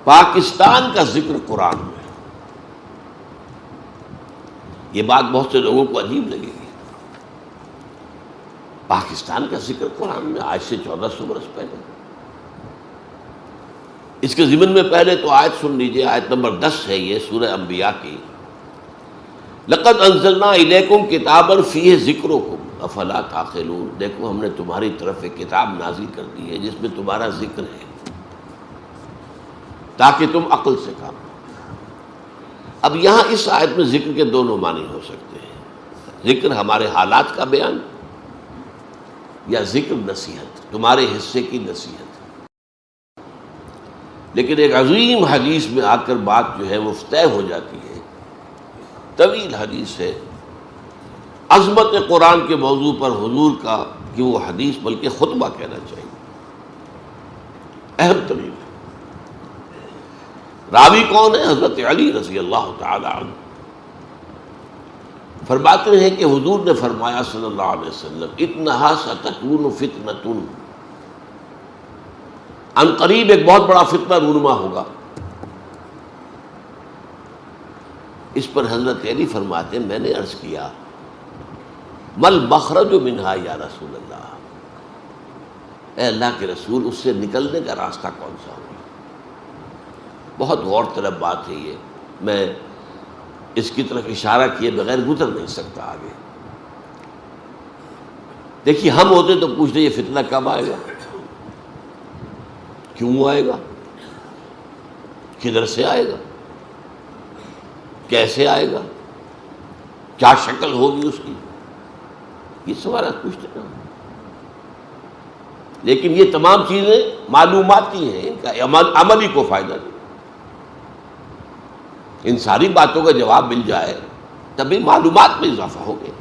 پاکستان کا ذکر قرآن میں. یہ بات بہت سے لوگوں کو عجیب لگے گی. پاکستان کا ذکر قرآن میں آج سے 1400 برس پہلے. اس کے ضمن میں پہلے تو آیت سن لیجئے، آیت نمبر 10 ہے یہ سورہ انبیاء کی. لقد انزلنا الیکم کتابا فیہ ذکرکم افلا تعقلون. دیکھو ہم نے تمہاری طرف ایک کتاب نازل کر دی ہے جس میں تمہارا ذکر ہے تاکہ تم عقل سے کام لو. اب یہاں اس آیت میں ذکر کے دونوں معنی ہو سکتے ہیں. ذکر ہمارے حالات کا بیان یا ذکر نصیحت، تمہارے حصے کی نصیحت. لیکن ایک عظیم حدیث میں آ کر بات جو ہے وہ طے ہو جاتی ہے. طویل حدیث ہے، عظمت قرآن کے موضوع پر حضور کا کہ وہ حدیث بلکہ خطبہ کہنا چاہیے، اہم ترین. راوی کون ہے؟ حضرت علی رضی اللہ تعالی عنہ. فرماتے ہیں کہ حضور نے فرمایا صلی اللہ علیہ وسلم انہا ستکون فتنۃ، ان قریب ایک بہت بڑا فتنہ رونما ہوگا. اس پر حضرت علی فرماتے ہیں میں نے عرض کیا مل مخرج منہا یا رسول اللہ، اے اللہ کے رسول اس سے نکلنے کا راستہ کون سا ہوگا؟ بہت غور طلب بات ہے یہ، میں اس کی طرف اشارہ کیے بغیر گزر نہیں سکتا آگے. دیکھیے ہم ہوتے تو پوچھتے یہ فتنہ کب آئے گا، کیوں آئے گا، کدھر سے آئے گا، کیسے آئے گا، کیا شکل ہوگی اس کی، یہ سوالات پوچھتے نا. لیکن یہ تمام چیزیں معلوماتی ہیں، ان کا عملی کو فائدہ نہیں. ان ساری باتوں کا جواب مل جائے تبھی معلومات میں اضافہ ہو گیا.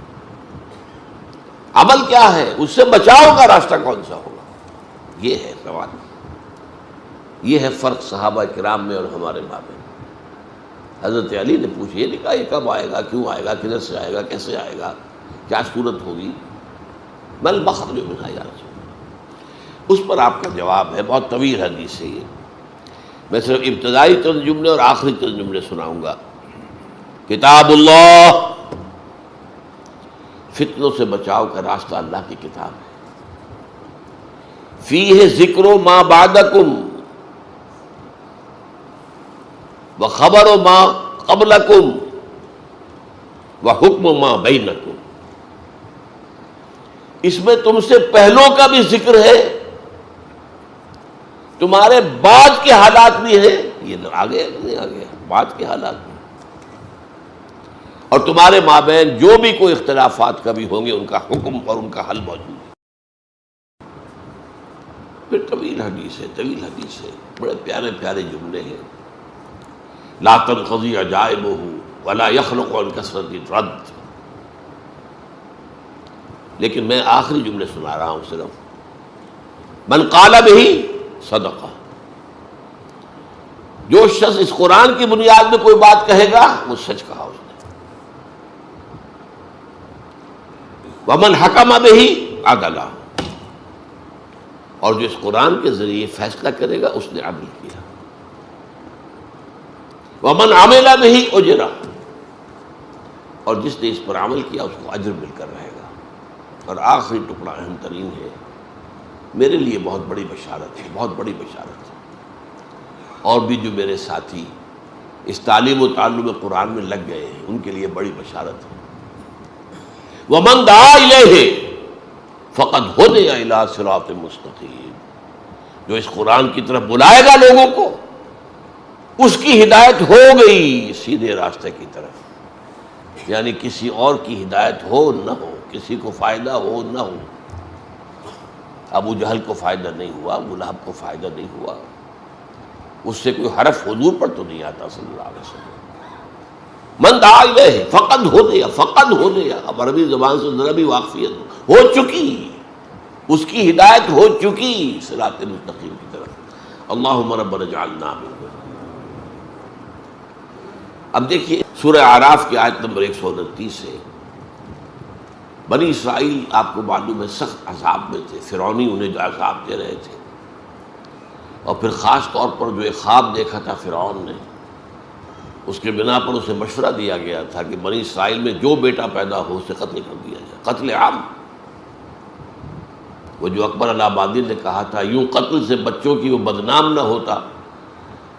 عمل کیا ہے، اس سے بچاؤ کا راستہ کون سا ہوگا، یہ ہے سوال. یہ ہے فرق صحابہ کرام میں اور ہمارے مابین. حضرت علی نے پوچھا، یہ نہیں کہا یہ کب آئے گا، کیوں آئے گا، کدھر سے آئے گا، کیسے آئے گا، کیا صورت ہوگی. مل مخرج منہا یا رسول. اس پر آپ کا جواب ہے، بہت طویل حدیث ہے یہ. میں صرف ابتدائی چند جملے اور آخری چند جملے سناؤں گا. کتاب اللہ، فتنوں سے بچاؤ کا راستہ اللہ کی کتاب ہے. فیہ ذکر ما بعدکم وخبر ما قبلکم وحکم ما بینکم. اس میں تم سے پہلوں کا بھی ذکر ہے، تمہارے بعد کے حالات بھی ہیں. یہ آگے نہیں آگے بعد کے حالات بھی، اور تمہارے مابین جو بھی کوئی اختلافات کبھی ہوں گے ان کا حکم اور ان کا حل موجود ہے. پھر طویل حدیث ہے، طویل حدیث ہے، بڑے پیارے پیارے جملے ہیں. لا تنقضی عجائبہ ولا یخلق عن کثرت الرد. لیکن میں آخری جملے سنا رہا ہوں صرف. من قال بہ صدقہ. جو شخص اس قرآن کی بنیاد میں کوئی بات کہے گا وہ سچ کہا اس نے. ومن حکم بہ عدل. اور جو اس قرآن کے ذریعے فیصلہ کرے گا اس نے عدل کیا. ومن عمل بہ اجر. اور جس نے اس پر عمل کیا اس کو اجر مل کر رہے گا. اور آخری ٹکڑا اہم ترین ہے، میرے لیے بہت بڑی بشارت ہے، بہت بڑی بشارت ہے. اور بھی جو میرے ساتھی اس تعلیم و تعلم قرآن میں لگ گئے ہیں ان کے لیے بڑی بشارت ہے. وَمَن دَعَا إِلَيْهِ فَقَدْ هُدِيَ إِلَىٰ صِرَاطٍ مُسْتَقِيمٍ. جو اس قرآن کی طرف بلائے گا لوگوں کو اس کی ہدایت ہو گئی سیدھے راستے کی طرف. یعنی کسی اور کی ہدایت ہو نہ ہو، کسی کو فائدہ ہو نہ ہو. ابو جہل کو فائدہ نہیں ہوا، ابو لہب کو فائدہ نہیں ہوا، اس سے کوئی حرف حضور پر تو نہیں آتا صلی اللہ علیہ وسلم. من دعا الیہ فقد ہدی، فقد ہدی. اب عربی زبان سے ذرا بھی واقفیت ہو چکی، اس کی ہدایت ہو چکی صراط مستقیم کی طرف. اللہم ربنا اجعلنا منہم. اب دیکھیے سورہ اعراف کی آیت نمبر 129 ہے. بنی اسرائیل آپ کو معلوم ہے سخت عذاب میں تھے، فرعونی انہیں جو عذاب دے رہے تھے. اور پھر خاص طور پر جو ایک خواب دیکھا تھا فرعون نے، اس کے بنا پر اسے مشورہ دیا گیا تھا کہ بنی اسرائیل میں جو بیٹا پیدا ہو اسے قتل کر دیا جائے، قتل عام۔ وہ جو اکبر الہ آبادی نے کہا تھا یوں قتل سے بچوں کی وہ بدنام نہ ہوتا،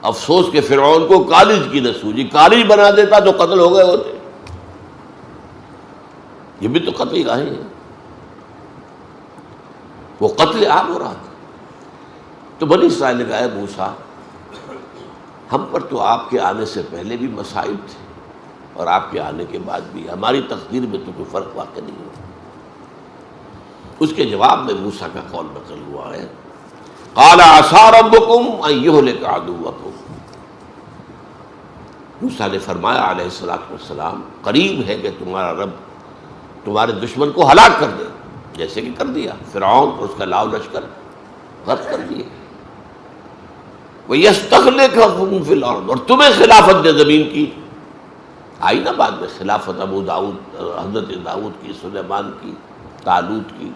افسوس کہ فرعون کو کالج کی نہ سوجی، کالج بنا دیتا تو قتل ہو گئے ہوتے۔ یہ بھی تو قتل گاہیں ہیں، وہ قتل عام ہو رہا تھا۔ تو بنی اسرائیل نے کہا اے موسیٰ، ہم پر تو آپ کے آنے سے پہلے بھی مصائب تھے اور آپ کے آنے کے بعد بھی، ہماری تقدیر میں تو کوئی فرق واقع نہیں ہوا۔ اس کے جواب میں موسیٰ کا قول نقل ہوا ہے، قال عسیٰ ربکم ان یہلک عدوکم، موسیٰ نے فرمایا علیہ السلام قریب ہے کہ تمہارا رب تمہارے دشمن کو ہلاک کر دے، جیسے کہ کر دیا فرعون اور اس کا لاؤ لشکر غرق کر دیے۔ وَيَسْتَخْلِفَكُمْ فِي الْأَرْضِ، اور تمہیں خلافت دے زمین کی۔ آئی نا بعد میں خلافت ابو داؤد، حضرت داؤد کی، سلیمان کی، طالوت کی،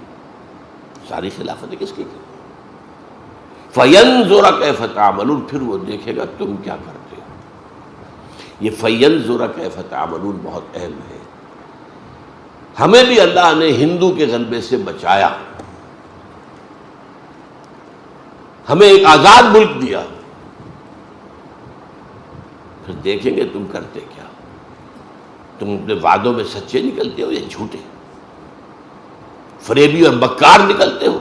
ساری خلافتیں کس کی کی؟ فَيَنْظُرَ كَيْفَ تَعْمَلُونَ، پھر وہ دیکھے گا تم کیا کرتے ہو۔ یہ فَيَنْظُرَ كَيْفَ تَعْمَلُونَ بہت اہم ہے۔ ہمیں بھی اللہ نے ہندو کے غلبے سے بچایا، ہمیں ایک آزاد ملک دیا، پھر دیکھیں گے تم کرتے کیا، تم اپنے وعدوں میں سچے نکلتے ہو یا جھوٹے، فریبی اور مکار نکلتے ہو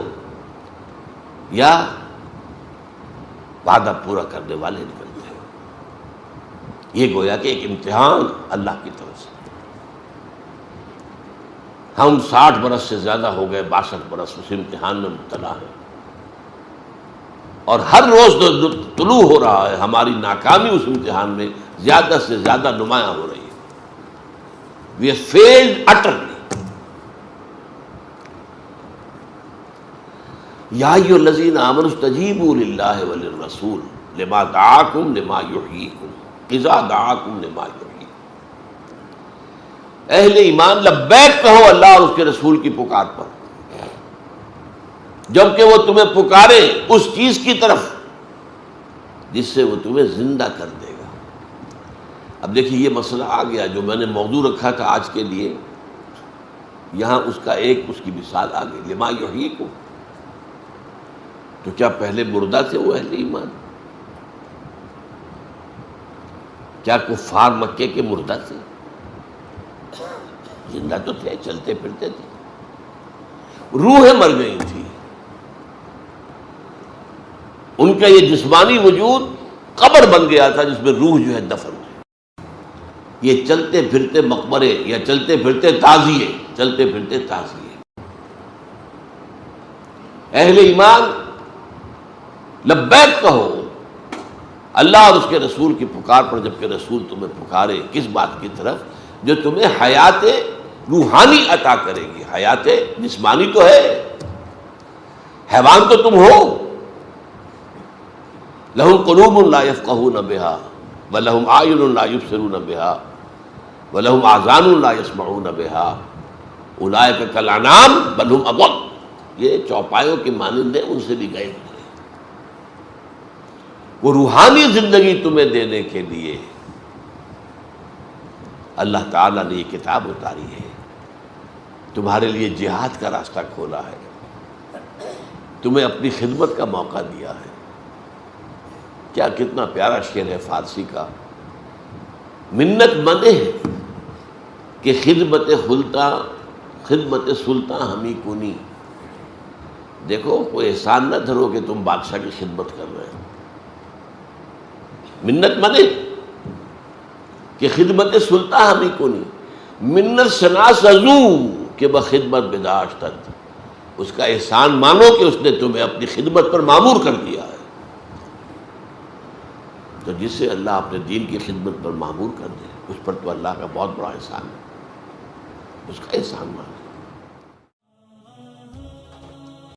یا وعدہ پورا کرنے والے نکلتے ہو۔ یہ گویا کہ ایک امتحان اللہ کی طرف سے۔ ہم 60 برس سے زیادہ ہو گئے، 62 برس اس امتحان میں مبتلا ہیں، اور ہر روز طلوع ہو رہا ہے ہماری ناکامی اس امتحان میں زیادہ سے زیادہ نمایاں ہو رہی ہے۔ We have failed utterly۔ یا ایھا الذین آمنوا استجیبوا للہ وللرسول لما دعاکم لما یحییکم اذا دعاکم لما یحییکم۔ اہل ایمان لبیک کہو اللہ اور اس کے رسول کی پکار پر، جبکہ وہ تمہیں پکارے اس چیز کی طرف جس سے وہ تمہیں زندہ کر دے گا۔ اب دیکھیے یہ مسئلہ آ گیا جو میں نے موضوع رکھا تھا آج کے لیے، یہاں اس کا اس کی مثال آ گئی، لما یحییکم۔ تو کیا پہلے مردہ تھے وہ اہل ایمان؟ کیا کفار مکے کے مردہ تھے؟ زندہ تو تھے، چلتے پھرتے تھے، روحیں مر گئی تھی، ان کا یہ جسمانی وجود قبر بن گیا تھا جس میں روح جو ہے دفن ہے۔ یہ چلتے پھرتے مقبرے یا چلتے پھرتے تعزیے، چلتے پھرتے تعزیے۔ اہل ایمان لبیک کہو اللہ اور اس کے رسول کی پکار پر، جبکہ رسول تمہیں پکارے کس بات کی طرف؟ جو تمہیں حیات روحانی عطا کرے گی۔ حیات جسمانی تو ہے، حیوان تو تم ہو۔ لہم قلوب لا یفقہون بہا ولہم اعین لا یبصرون بہا ولہم آذان لا یسمعون بہا اولئک کالانعام بل ہم اضل۔ یہ چوپایوں کے مانند ہیں، ان سے بھی گئے ہوئے۔ وہ روحانی زندگی تمہیں دینے کے لیے اللہ تعالیٰ نے یہ کتاب اتاری ہے، تمہارے لیے جہاد کا راستہ کھولا ہے، تمہیں اپنی خدمت کا موقع دیا ہے۔ کیا کتنا پیارا شعر ہے فارسی کا، منت مندے ہے کہ خدمت سلطان ہمیں کنی۔ دیکھو کوئی احسان نہ دھرو کہ تم بادشاہ کی خدمت کر رہے ہو، منت مندے کہ خدمت سلطان ہمیں کنی، منت شناس ازو کہ بخدمت بداشتت۔ اس کا احسان مانو کہ اس نے تمہیں اپنی خدمت پر مامور کر دیا ہے۔ تو جس سے اللہ اپنے دین کی خدمت پر مامور کر دے، اس پر تو اللہ کا بہت بڑا احسان ہے، اس کا احسان مانو۔